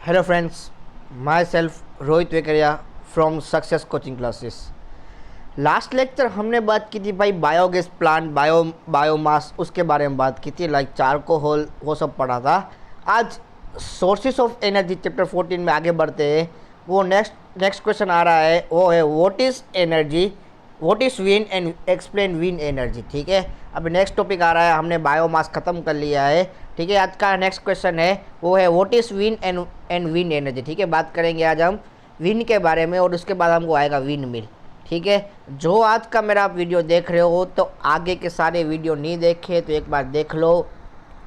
Hello friends, myself Rohit Vekariya from success coaching classes. Last lecture हमने बात की थी भाई बायोगैस प्लांट, बायोमास उसके बारे में बात की थी, लाइक चारकोल वो सब पढ़ा था। आज सोर्सेस ऑफ एनर्जी चैप्टर 14 में आगे बढ़ते हैं। वो नेक्स्ट क्वेश्चन आ रहा है, वो है what is energy, what is wind and explain wind energy. ठीक है, अभी नेक्स्ट टॉपिक आ रहा है, हमने बायोमास ख़त्म कर लिया है। ठीक है, आज का नेक्स्ट क्वेश्चन है वो है what is wind and wind energy. ठीक है, बात करेंगे आज हम विंड के बारे में और उसके बाद हमको आएगा विंड मिल। ठीक है, जो आज का मेरा आप वीडियो देख रहे हो तो आगे के सारे वीडियो नहीं देखे तो एक बार देख लो,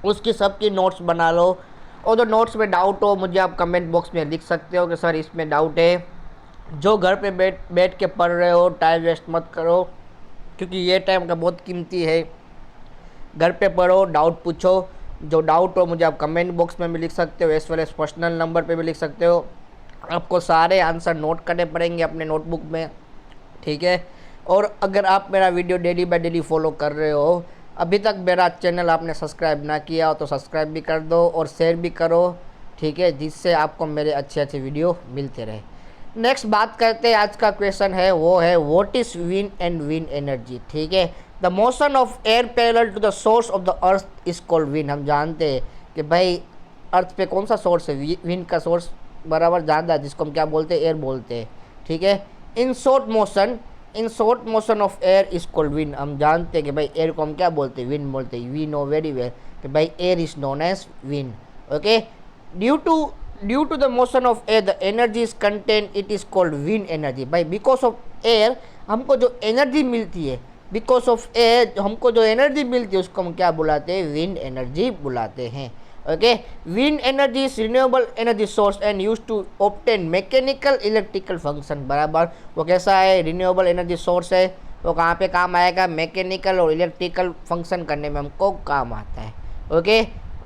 उसकी सबकी नोट्स बना लो, और जो नोट्स में डाउट हो मुझे आप कमेंट बॉक्स में लिख सकते हो कि सर इसमें डाउट है। जो घर पे बैठ के पढ़ रहे हो टाइम वेस्ट मत करो, क्योंकि ये टाइम का बहुत कीमती है। घर पे पढ़ो, डाउट पूछो, जो डाउट हो मुझे आप कमेंट बॉक्स में भी लिख सकते हो, as well as personal number पे भी लिख सकते हो। आपको सारे आंसर नोट करने पड़ेंगे अपने नोटबुक में। ठीक है, और अगर आप मेरा video daily by daily follow कर रहे हो, अभी तक मेरा चैनल आपने सब्सक्राइब ना किया हो तो सब्सक्राइब भी कर दो और शेयर भी करो। ठीक है, जिससे आपको मेरे अच्छे अच्छे वीडियो मिलते रहे। नेक्स्ट बात करते हैं, आज का क्वेश्चन है वो है what is wind and wind energy. ठीक है, the motion of air parallel to the source of the earth is called wind. हम जानते हैं कि भाई अर्थ पे कौन सा सोर्स है, विंड का सोर्स बराबर ज़्यादा है, जिसको हम क्या बोलते हैं, एयर बोलते हैं। ठीक है, in short motion of air is called wind. हम जानते हैं कि भाई एयर को हम क्या बोलते हैं, विंड बोलते हैं। वी नो वेरी वेल कि भाई air is known as wind. Okay, due to the motion of air the energy is contain, it is called wind energy. भाई बिकॉज ऑफ एयर हमको जो एनर्जी मिलती है, बिकॉज ऑफ एयर हमको जो energy मिलती है उसको हम क्या बुलाते हैं, विंड एनर्जी बुलाते हैं। Okay, wind energy is renewable energy source and use to obtain mechanical electrical function. बराबर, वो कैसा है, रिन्यूएबल एनर्जी सोर्स है, वो कहाँ पे काम आएगा, मैकेनिकल और इलेक्ट्रिकल फंक्शन करने में हमको काम आता है। ओके,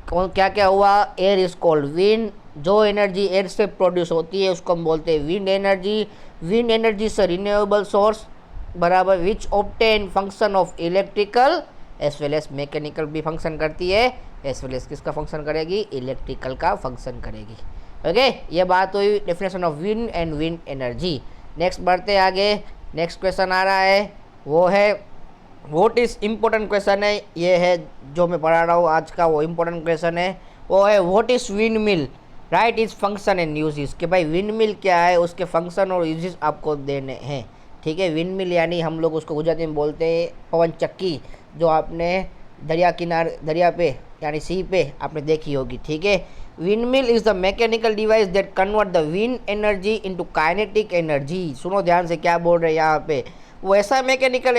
क्या क्या हुआ, एयर इज कॉल्ड विंड। जो एनर्जी एयर से प्रोड्यूस होती है उसको हम बोलते हैं wind energy. Wind energy is a renewable source, बराबर, which obtain function of electrical as well as mechanical भी फंक्शन करती है, एज वेल एज किसका फंक्शन करेगी, इलेक्ट्रिकल का फंक्शन करेगी। ओके, ये बात हुई definition of wind and wind energy. Next बढ़ते आगे, नेक्स्ट क्वेश्चन आ रहा है वो है व्हाट इज़ इम्पोर्टेंट क्वेश्चन है, ये है जो मैं पढ़ा रहा हूँ आज का, वो इम्पोर्टेंट क्वेश्चन है, वो है what is wind mill, right is function and uses. कि भाई विंड मिल क्या है, उसके फंक्शन और यूजेस आपको देने हैं। ठीक है, विंड मिल यानी हम लोग उसको गुजराती में बोलते हैं पवन चक्की, जो आपने दरिया पे यानी सी पे आपने देखी होगी। ठीक है, wind mill is the mechanical device that convert the wind energy into kinetic energy. सुनो ध्यान से क्या बोल रहे हैं यहाँ पे, वो ऐसा मैकेनिकल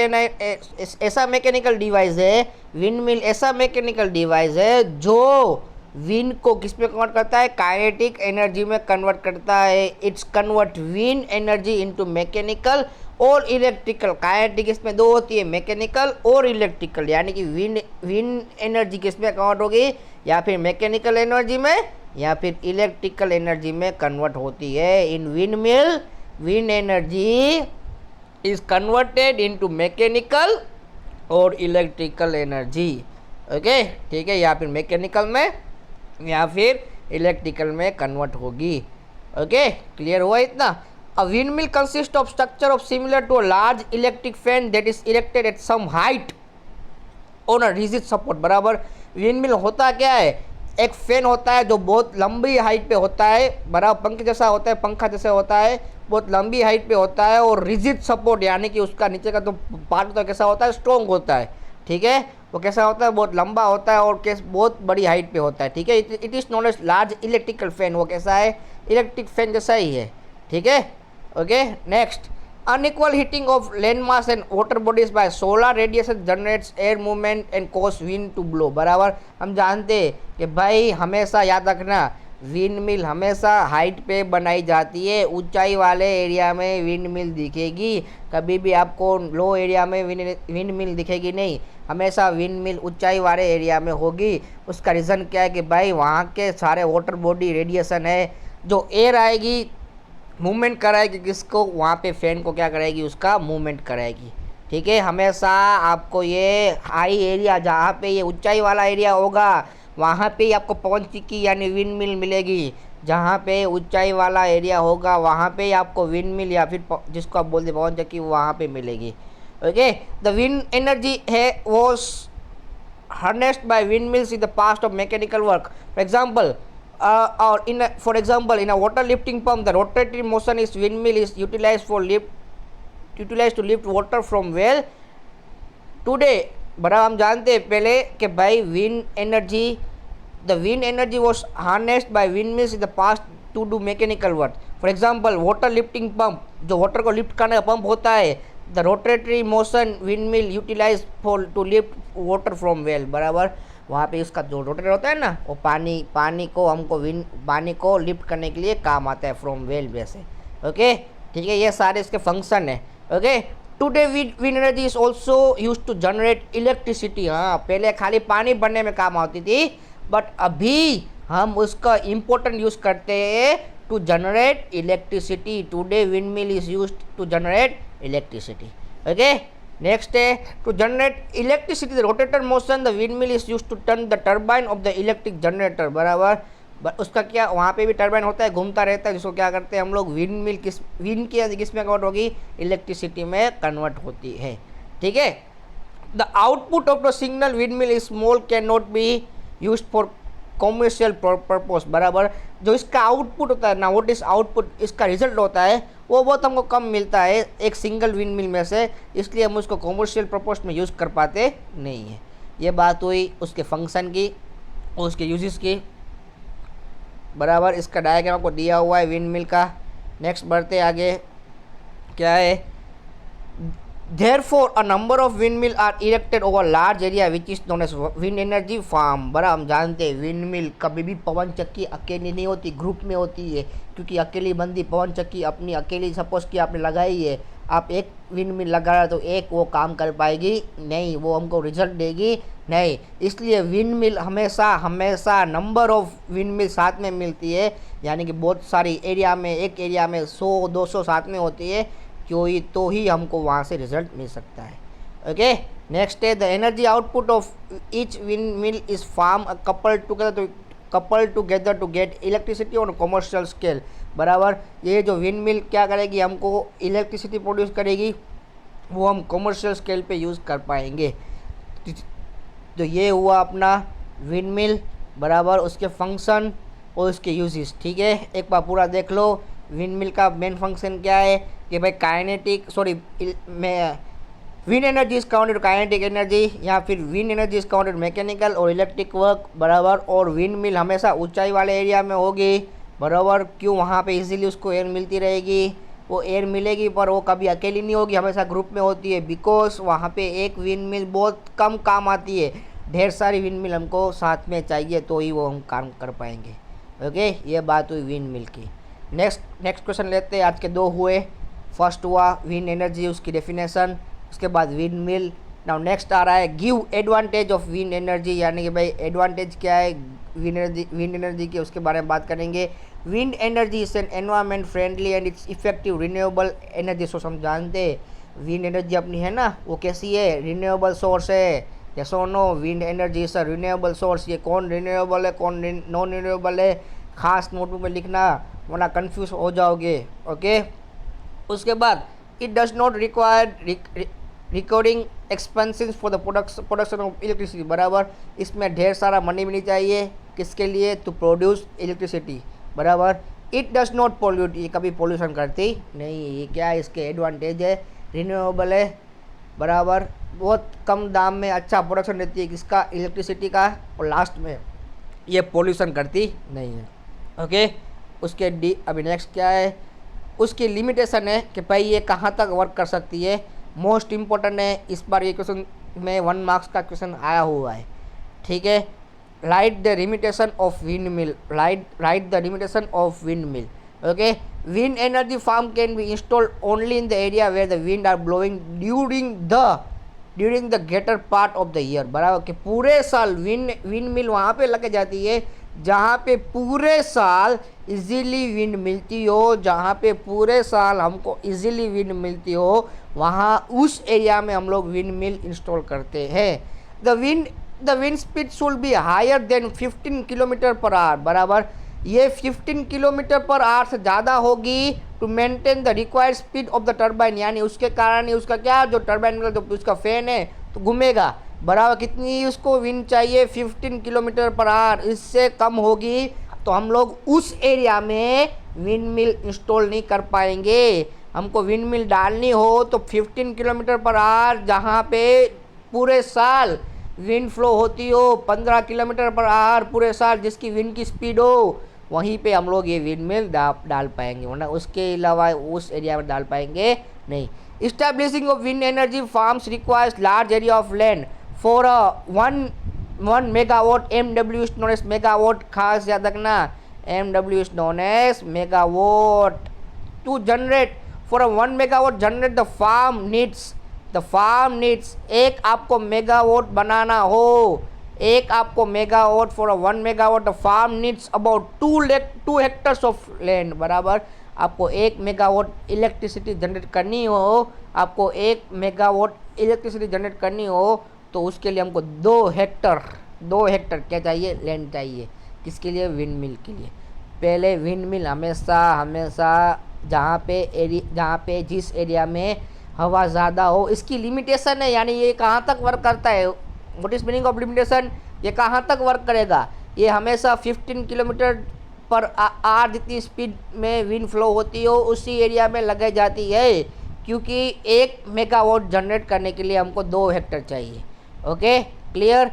डिवाइस है, विंड मिल ऐसा मैकेनिकल डिवाइस है जो विंड को किस में कन्वर्ट करता है, काइनेटिक एनर्जी में कन्वर्ट करता है। It's convert wind energy into mechanical और इलेक्ट्रिकल। काइनेटिक इसमें दो होती है, मैकेनिकल और इलेक्ट्रिकल, यानी कि विंड एनर्जी किस में कन्वर्ट होगी, या फिर मैकेनिकल एनर्जी में या फिर इलेक्ट्रिकल एनर्जी में कन्वर्ट होती है। इन wind mill wind energy is converted into mechanical और इलेक्ट्रिकल एनर्जी। ओके, ठीक है, या फिर मैकेनिकल में या फिर इलेक्ट्रिकल में कन्वर्ट होगी। ओके, क्लियर हुआ इतना। A windmill consist of structure of similar to a large electric fan that is erected at some height on a rigid support. बराबर, विंड मिल होता क्या है, एक फैन होता है जो बहुत लंबी हाइट पे होता है, बराबर पंख जैसा होता है, पंखा जैसा होता है, बहुत लंबी हाइट पे होता है, और रिजिड सपोर्ट यानी कि उसका नीचे का जो पार्ट तो कैसा होता है, स्ट्रॉन्ग होता है। ठीक है, वो कैसा होता है, बहुत लंबा होता है और बहुत बड़ी हाइट पे होता है। ठीक है, it is known as large electrical fan. वो कैसा है, इलेक्ट्रिक फैन जैसा ही है। ठीक है, okay, next, unequal heating of land mass and water bodies by solar radiation generates air movement and cause wind to blow. बराबर, हम जानते हैं कि भाई हमेशा याद रखना, विंड मिल हमेशा हाइट पे बनाई जाती है, ऊंचाई वाले एरिया में विंड मिल दिखेगी, कभी भी आपको लो एरिया में विंड मिल दिखेगी नहीं, हमेशा विंड मिल ऊंचाई वाले एरिया में होगी। उसका रीज़न क्या है कि भाई वहाँ के सारे वाटर बॉडी रेडिएशन है, जो एयर आएगी मूवमेंट कराएगी किसको, वहाँ पे फैन को क्या कराएगी, उसका मूवमेंट कराएगी। ठीक है, हमेशा आपको ये हाई एरिया जहाँ पे ये ऊंचाई वाला एरिया होगा वहाँ पे ही आपको पवन चक्की यानी विंड मिल मिलेगी। जहाँ पे ऊंचाई वाला एरिया होगा वहाँ पे आपको विंड मिल या फिर जिसको आप बोलते पवन चक्की वहाँ पे मिलेगी। ओके, द विंड एनर्जी है was harnessed by windmills in the past of mechanical work. For example, for example, in a water lifting pump, the rotatory motion is windmill is utilized to lift water from well. Today, बड़ा हम जानते हैं पहले कि भाई the wind energy was harnessed by windmills in the past to do mechanical work. For example, water lifting pump, जो water को lift करने का पंप होता है, the rotatory motion windmill utilized for to lift water from well. बराबर, वहाँ पे उसका जो रोटेटर होता है ना, वो पानी को लिफ्ट करने के लिए काम आता है फ्रॉम वेल में से। ओके, ठीक है, ये सारे इसके फंक्शन है। Okay, today wind energy is also use to generate electricity. हाँ, पहले खाली पानी भरने में काम आती थी, बट अभी हम उसका इम्पोर्टेंट यूज करते हैं to generate electricity. Today wind mill is use to generate electricity. Okay, next है to generate electricity the rotator motion the wind mill is use to turn the turbine of the electric generator. बराबर, उसका क्या, वहाँ पे भी turbine होता है, घूमता रहता है, जिसको क्या करते हैं हम लोग विंड मिल विंड की किस में कन्वर्ट होगी, इलेक्ट्रिसिटी में कन्वर्ट होती है। ठीक है, the output of the signal wind mill is small can not be use for commercial purpose. बराबर, जो इसका आउटपुट होता है ना, व्हाट इज आउटपुट, इसका रिजल्ट होता है, वो बहुत हमको कम मिलता है एक सिंगल विंड मिल में से, इसलिए हम उसको कॉमर्शियल पर्पस में यूज़ कर पाते नहीं है। ये बात हुई उसके फंक्शन की और उसके यूजेस की। बराबर, इसका डायग्राम आपको दिया हुआ है विंड मिल का। नेक्स्ट बढ़ते आगे, क्या है, Therefore, a number of windmill are erected over large area which is known as wind energy farm। बड़ा हम जानते हैं विंड मिल कभी भी पवन चक्की अकेली नहीं होती, ग्रुप में होती है, क्योंकि अकेली बंदी पवन चक्की अपनी अकेली सपोज कि आपने लगाई है, आप एक विंड मिल लगा रहे तो एक वो काम कर पाएगी नहीं, वो हमको रिजल्ट देगी नहीं। इसलिए विंड मिल हमेशा नंबर ऑफ विंड मिल साथ में मिलती है, यानी कि बहुत सारी एरिया में, एक एरिया में 100-200 साथ में होती है, क्यों तो ही हमको वहाँ से रिजल्ट मिल सकता है। ओके, नेक्स्ट है the energy output of each wind mill is farm couple together to get electricity on commercial scale. बराबर, ये जो विंड मिल क्या करेगी, हमको इलेक्ट्रिसिटी प्रोड्यूस करेगी, वो हम कमर्शियल स्केल पे यूज़ कर पाएंगे। तो ये हुआ अपना विंड मिल। बराबर, उसके फंक्शन और उसके यूजेस। ठीक है, एक बार पूरा देख लो। विंड मिल का मेन फंक्शन क्या है कि भाई wind energy is counted kinetic energy, या फिर wind energy is counted mechanical और इलेक्ट्रिक वर्क। बराबर, और विंड मिल हमेशा ऊंचाई वाले एरिया में होगी। बराबर, क्यों, वहाँ पे इजीली उसको एयर मिलती रहेगी, वो एयर मिलेगी, पर वो कभी अकेली नहीं होगी, हमेशा ग्रुप में होती है, बिकॉज वहाँ पे एक विंड मिल बहुत कम काम आती है, ढेर सारी विंड मिल हमको साथ में चाहिए तो ही वो हम काम कर पाएंगे। ओके, ये बात हुई विंड मिल की। नेक्स्ट क्वेश्चन लेते हैं, आज के 2 हुए। फर्स्ट हुआ विंड एनर्जी, उसकी डेफिनेशन, उसके बाद विंड मिल। नाउ नेक्स्ट आ रहा है give advantage of wind energy, यानी कि भाई एडवांटेज क्या है विंड एनर्जी की, उसके बारे में बात करेंगे। Wind energy is an environment friendly and it's effective renewable energy source. हम जानते हैं विंड एनर्जी अपनी है ना, वो कैसी है, रिन्यूएबल सोर्स है। यस और no, wind energy is a renewable source. ये कौन रिन्यूएबल है, कौन नॉन रिन्यूएबल है, खास नोटबुक में लिखना, वरना कंफ्यूज हो जाओगे। ओके, उसके बाद it does not require recording expenses for the production of electricity. बराबर, इसमें ढेर सारा मनी भी नहीं चाहिए, किसके लिए, टू प्रोड्यूस इलेक्ट्रिसिटी। बराबर, इट डज नॉट पोल्यूट, ये कभी पोल्यूशन करती नहीं, ये क्या है, इसके एडवांटेज है, रिन्यूएबल है। बराबर, बहुत कम दाम में अच्छा प्रोडक्शन देती है किसका, इलेक्ट्रिसिटी का, और लास्ट में ये पोल्यूशन करती नहीं है। ओके, उसके अभी नेक्स्ट क्या है, उसकी लिमिटेशन है कि भाई ये कहाँ तक वर्क कर सकती है। मोस्ट इम्पोर्टेंट है, इस बार ये क्वेश्चन में 1 मार्क्स का क्वेश्चन आया हुआ है। ठीक है, right the limitation of windmill, right the limitation of windmill. Okay, wind energy farm can be installed only in the area where the wind are blowing during the greater part of the year. बराबर, कि पूरे साल wind mill वहाँ पे लग जाती है जहाँ पे पूरे साल इजीली विंड मिलती हो, जहाँ पे पूरे साल हमको इजीली विंड मिलती हो, वहाँ उस एरिया में हम लोग विंड मिल इंस्टॉल करते हैं। The wind speed should be higher than 15 kilometre per hour. बराबर, ये 15 किलोमीटर पर आवर से ज़्यादा होगी to maintain the required speed of the turbine, यानी उसके कारण ही उसका क्या, जो टर्बाइन का जो उसका फैन है तो घूमेगा, बराबर कितनी उसको विंड चाहिए 15 किलोमीटर पर आवर, इससे कम होगी तो हम लोग उस एरिया में विंड मिल इंस्टॉल नहीं कर पाएंगे। हमको विंड मिल डालनी हो तो 15 किलोमीटर पर आवर जहाँ पे पूरे साल विंड फ्लो होती हो 15 किलोमीटर पर आवर पूरे साल जिसकी विंड की स्पीड हो, वहीं पे हम लोग ये विंड मिल डाल पाएंगे, वरना उसके अलावा उस एरिया में डाल पाएंगे नहीं। Establishing of wind energy farms requires large area of land for one megawatt MW is known as megawatt, खास याद रखना MW is known as megawatt. To generate for 1 megawatt generate the farm needs एक आपको megawatt बनाना हो, एक आपको megawatt for 1 megawatt the farm needs about 2 hectares of land, बराबर आपको 1 मेगावाट इलेक्ट्रिसिटी जनरेट करनी हो, आपको 1 मेगावाट इलेक्ट्रिसिटी जनरेट करनी हो तो उसके लिए हमको 2 हेक्टर क्या चाहिए, लैंड चाहिए, किसके लिए, विंड मिल के लिए। पहले विंड मिल हमेशा जहाँ पे जिस एरिया में हवा ज़्यादा हो, इसकी लिमिटेशन है, यानी ये कहाँ तक वर्क करता है, what is meaning of limitation, ये कहाँ तक वर्क करेगा, ये हमेशा 15 किलोमीटर पर आवर जितनी स्पीड में विंड फ्लो होती हो उसी एरिया में लगाई जाती है, क्योंकि 1 मेगावाट जनरेट करने के लिए हमको 2 हेक्टर चाहिए। Okay clear.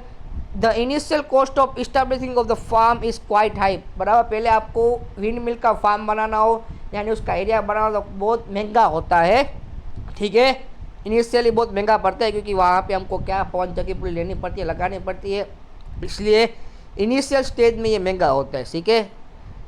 The initial cost of establishing of the farm is quite high, बराबर पहले आपको विंड मिल का फार्म बनाना हो यानी उसका एरिया बनाना तो बहुत महंगा होता है, ठीक है, इनिशियली बहुत महंगा पड़ता है क्योंकि वहाँ पे हमको क्या पवन चक्की पूरी लेनी पड़ती है, लगानी पड़ती है, इसलिए इनिशियल स्टेज में ये महंगा होता है, ठीक है।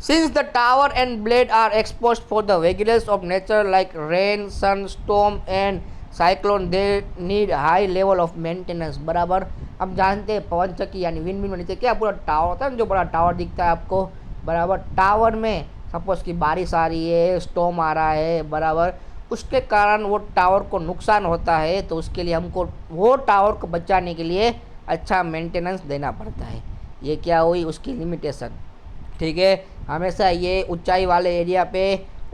Since the tower and blade are expose for the vagaries of nature like rain sun storm and cyclone they need high level of maintenance, बराबर हम जानते हैं पवन चक्की यानी विंड मिल में नीचे क्या पूरा टावर होता है ना, जो बड़ा टावर दिखता है आपको, बराबर टावर में सपोज की बारिश आ रही है, स्टॉर्म आ रहा है, बराबर उसके कारण वो टावर को नुकसान होता है तो उसके लिए हमको वो टावर को बचाने के लिए अच्छा मेंटेनेंस देना पड़ता है, ये क्या हुई उसकी लिमिटेशन, ठीक है। हमेशा ये ऊंचाई वाले एरिया पे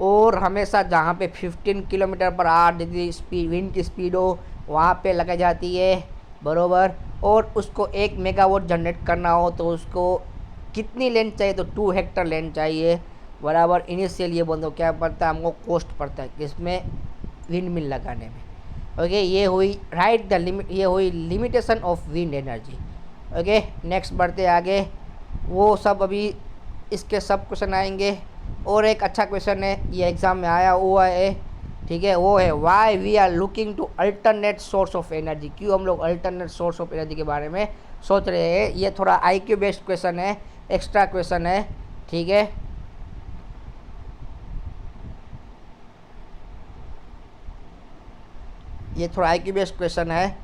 और हमेशा जहाँ पे 15 किलोमीटर पर आवर जितनी स्पीड विंड की स्पीड हो वहाँ पे लगाई जाती है, बरोबर। और उसको 1 मेगावाट जनरेट करना हो तो उसको कितनी लैंड चाहिए, तो 2 हेक्टर लैंड चाहिए, बराबर। इनिशियल ये बोल दो क्या पड़ता है हमको, कॉस्ट पड़ता है किसमें, विंड मिल लगाने में। ओके ये हुई राइट द लिमिट, ये हुई limitation of wind energy. Okay next बढ़ते आगे, वो सब अभी इसके सब क्वेश्चन आएंगे। और एक अच्छा क्वेश्चन है ये एग्ज़ाम में आया हुआ है, ठीक है, वो है why we are looking to alternate source of energy, क्यों हम लोग अल्टरनेट सोर्स ऑफ एनर्जी के बारे में सोच रहे हैं। ये थोड़ा IQ बेस्ड क्वेश्चन है, एक्स्ट्रा क्वेश्चन है, ठीक है। ये थोड़ा IQ बेस्ड क्वेश्चन है।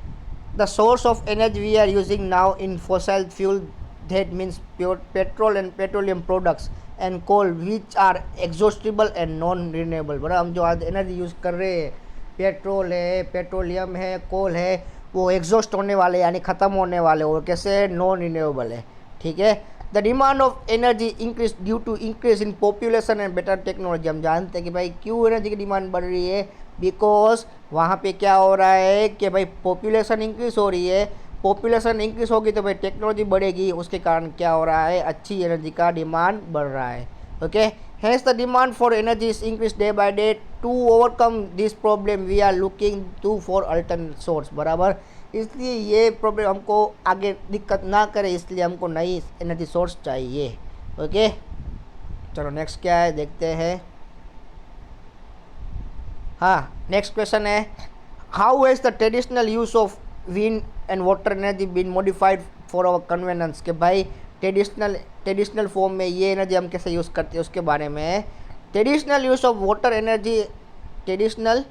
The source of energy we are using now in fossil fuel that means petrol and petroleum products and coal which are exhaustible and non renewable, बड़ा हम जो आज एनर्जी यूज़ कर रहे हैं, पेट्रोल है, petroleum है, कोल है, वो एग्जॉस्ट होने वाले यानी ख़त्म होने वाले, और कैसे नॉन रिन्यूएबल है, ठीक है। The demand of energy increase due to increase in population and better technology, हम जानते हैं कि भाई क्यों एनर्जी की डिमांड बढ़ रही है, बिकॉज वहाँ पे क्या हो रहा है कि भाई पॉपुलेशन इंक्रीज हो रही है, पॉपुलेशन इंक्रीज होगी तो भाई टेक्नोलॉजी बढ़ेगी, उसके कारण क्या हो रहा है, अच्छी एनर्जी का डिमांड बढ़ रहा है। Okay hence the demand for energy is increase day by day, to overcome this problem we are looking to for alternate source, बराबर। इसलिए ये प्रॉब्लम हमको आगे दिक्कत ना करे, इसलिए हमको नई एनर्जी सोर्स चाहिए। ओके चलो नेक्स्ट क्या है देखते हैं। हाँ नेक्स्ट क्वेश्चन है how has the traditional use of wind and water energy been modified for our convenience, के भाई ट्रेडिशनल फॉर्म में ये एनर्जी हम कैसे यूज़ करते हैं उसके बारे में। Traditional use of water energy, traditional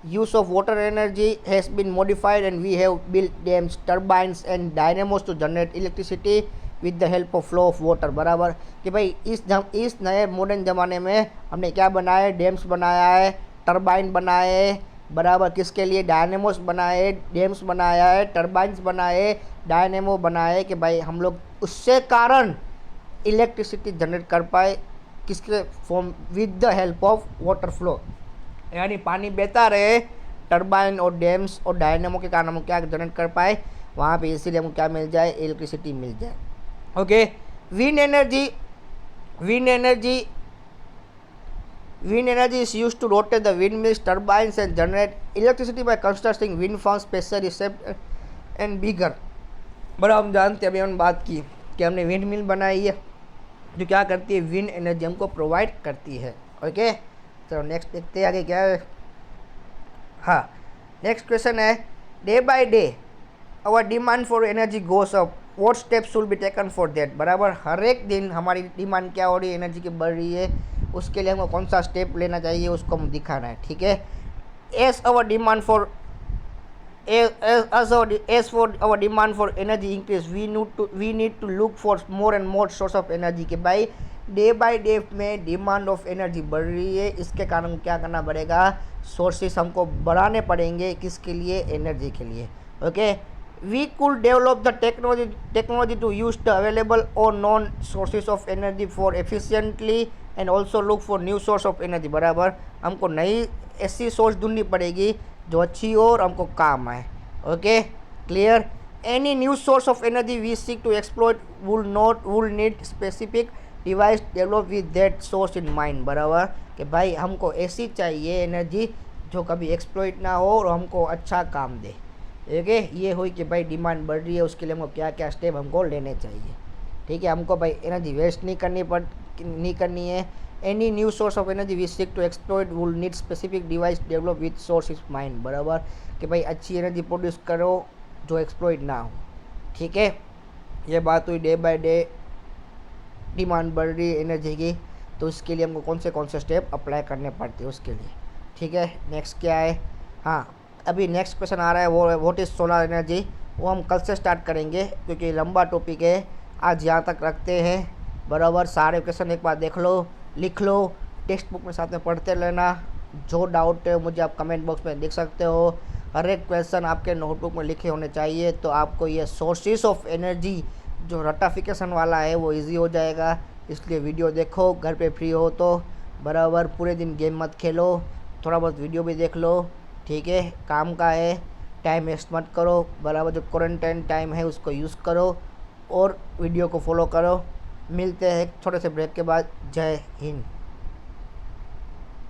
use of water energy has been modified and we have built dams, turbines and dynamos to generate electricity with the help of flow of water, बराबर। कि भाई इस नए modern ज़माने में हमने क्या बनाया, डैम्स बनाया है, टर्बाइन बनाए है, बराबर, किसके लिए, डायनेमोस बनाए, डैम्स बनाया है, टर्बाइंस बनाए, डायनेमो बनाए, कि भाई हम लोग उससे कारण इलेक्ट्रिसिटी जनरेट कर पाए, किसके form, with the help of water flow, यानी पानी बहता रहे, टरबाइन और डैम्स और डायनेमो के कारण हम क्या जनरेट कर पाए वहाँ पे, इसीलिए हमको क्या मिल जाए, इलेक्ट्रिसिटी मिल जाए। Okay, wind energy, wind energy wind energy is used to rotate the windmills, turbines and generate electricity by constructing wind farms specially shaped and bigger। बड़ा हम जानते हैं, अभी हमने बात की कि हमने विंड मिल बनाई है जो क्या करती है, विंड एनर्जी हमको प्रोवाइड करती है। ओके, चलो नेक्स्ट देखते हैं आगे क्या है। हाँ, नेक्स्ट क्वेश्चन है, day by day our demand for energy goes up, what steps will be taken for that. बराबर, हर एक दिन हमारी डिमांड क्या हो रही है, एनर्जी की बढ़ रही है, उसके लिए हमको कौन सा स्टेप लेना चाहिए उसको हम दिखाना है। ठीक है, as our demand for as for our demand for energy increase, we need to look for more and more source of energy। के भाई डे बाय डे में डिमांड ऑफ एनर्जी बढ़ रही है, इसके कारण क्या करना पड़ेगा, सोर्सेस हमको बढ़ाने पड़ेंगे, किसके लिए, एनर्जी के लिए। Okay, we could develop the technology to use the available or known sources of energy for efficiently and also look for new source of energy। बराबर, हमको नई ऐसी सोर्स ढूंढनी पड़ेगी जो अच्छी हो और हमको काम आए। Okay, clear. Any new source of energy we seek to exploit will need specific device develop with that source in mind. बराबर, कि भाई हमको ऐसी चाहिए एनर्जी जो कभी एक्सप्लॉइट ना हो और हमको अच्छा काम दे। ठीक है, ये हुई कि भाई डिमांड बढ़ रही है, उसके लिए हमको क्या क्या स्टेप हमको लेने चाहिए। ठीक है, हमको भाई एनर्जी वेस्ट नहीं करनी है। Any new source of energy we seek to exploit will need specific device develop with source is mind. बराबर, कि भाई अच्छी एनर्जी प्रोड्यूस करो जो एक्सप्लॉइट ना हो। ठीक है, ये बात हुई डे बाय डे डिमांड बढ़ रही है एनर्जी की, तो इसके लिए हमको कौन से स्टेप अप्लाई करने पड़ते हैं उसके लिए। ठीक है, नेक्स्ट क्या है। हाँ, अभी नेक्स्ट क्वेश्चन आ रहा है, वो व्हाट इज़ सोलर एनर्जी, वो हम कल से स्टार्ट करेंगे क्योंकि लंबा टॉपिक है। आज यहाँ तक रखते हैं। बराबर, सारे क्वेश्चन एक बार देख लो, लिख लो, टेक्स्ट बुक में साथ में पढ़ते रहना। जो डाउट है मुझे आप कमेंट बॉक्स में देख सकते हो। हर एक क्वेश्चन आपके नोटबुक में लिखे होने चाहिए, तो आपको ये सोर्सेस ऑफ एनर्जी जो रटाफिकेशन वाला है वो इजी हो जाएगा। इसलिए वीडियो देखो, घर पे फ्री हो तो। बराबर, पूरे दिन गेम मत खेलो, थोड़ा बहुत वीडियो भी देख लो। ठीक है, काम का है, टाइम वेस्ट मत करो। बराबर, जो क्वारंटाइन टाइम है उसको यूज़ करो और वीडियो को फॉलो करो। मिलते हैं एक छोटे से ब्रेक के बाद। जय हिंद।